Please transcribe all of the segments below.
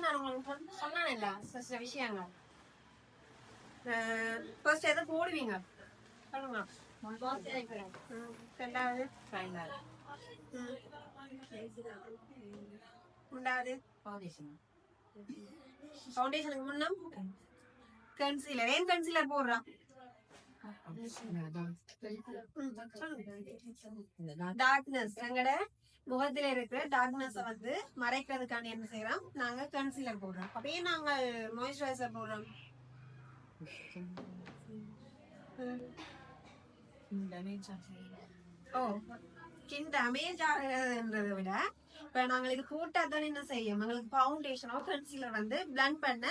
நான் உங்களுக்கு சொன்னேன் இல்ல சில விஷயங்கள். ஃபர்ஸ்ட் எதை போடுவீங்க சொல்லுங்க. ரெண்டாவது மூன்றாவது ஃபவுண்டேஷனுக்கு முன்னம் கன்சீலர். ஏன் கன்சீலர் போடுறான்? டார்க்னஸ், எங்கட முகத்துல இருக்கிற டார்க்னஸ் வந்து மறைக்கிறதுக்கான என்ன செய்யறோம், நாங்க கன்சீலர் போடுறோம். அப்படியே நாங்க மாய்ஸ்சரைசர் போடுறோம். ஓ, ஸ்கின் டேமேஜ் ஆகுறதுன்றதை விட இப்ப நாங்கள் இது போட்டாதான் என்ன செய்யும், எங்களுக்கு ஃபவுண்டேஷனோ கன்சீலர் வந்து பிளண்ட் பண்ண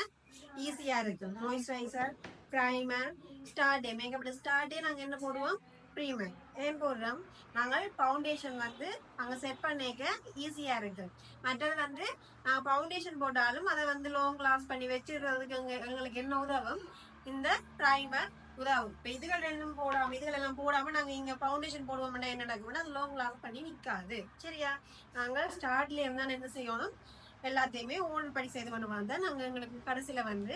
ஈஸியா இருக்கு. மாய்ஸ்சரைசர், பிரைமர், ஸ்டார்டே, மேக்கப்ல ஸ்டார்டே நாங்க என்ன போடுவோம், ப்ரீமர். ஏன் போடுறோம், நாங்கள் ஃபவுண்டேஷன் வந்து அங்க செட் பண்ணிக்க ஈஸியா இருக்கு. மற்றது வந்து நாங்க ஃபவுண்டேஷன் போட்டாலும் அதை வந்து லாங் லாஸ்ட் பண்ணி வச்சுக்கிறதுக்கு எங்களுக்கு என்ன உதவும், இந்த பிரைமர் உதவும். இப்ப இதுகள் எல்லாம் போடாம நாங்க இங்க ஃபவுண்டேஷன் போடுவோம்னா என்ன நடக்கும்னா அது லாங் லாஸ்ட் பண்ணி நிக்காது. சரியா? நாங்க ஸ்டார்ட்ல இருந்தா என்ன செய்யணும், எல்லாத்தையுமே ஓன் படி செய்து கொண்டு வந்தா நாங்க எங்களுக்கு கடைசியில வந்து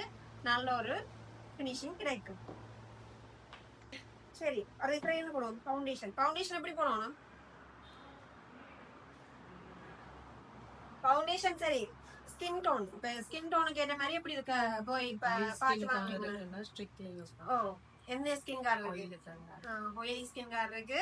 நல்ல ஒரு ஃபினிஷிங் கிடைக்கும். சரி, அதுக்கு என்ன போடுவோம், ஃபவுண்டேஷன். ஃபவுண்டேஷன் எப்படி போடணும்? ஃபவுண்டேஷன் சரி, ஸ்கின் டோன். இப்ப ஸ்கின் டோனுக்கு ஏற்ற மாதிரி எப்படி இருக்க போய் இப்ப பாத்து வாங்க. ஓ, என்ன ஸ்கின் கார் இருக்கு? ஆயிலி ஸ்கின் கார் இருக்கு.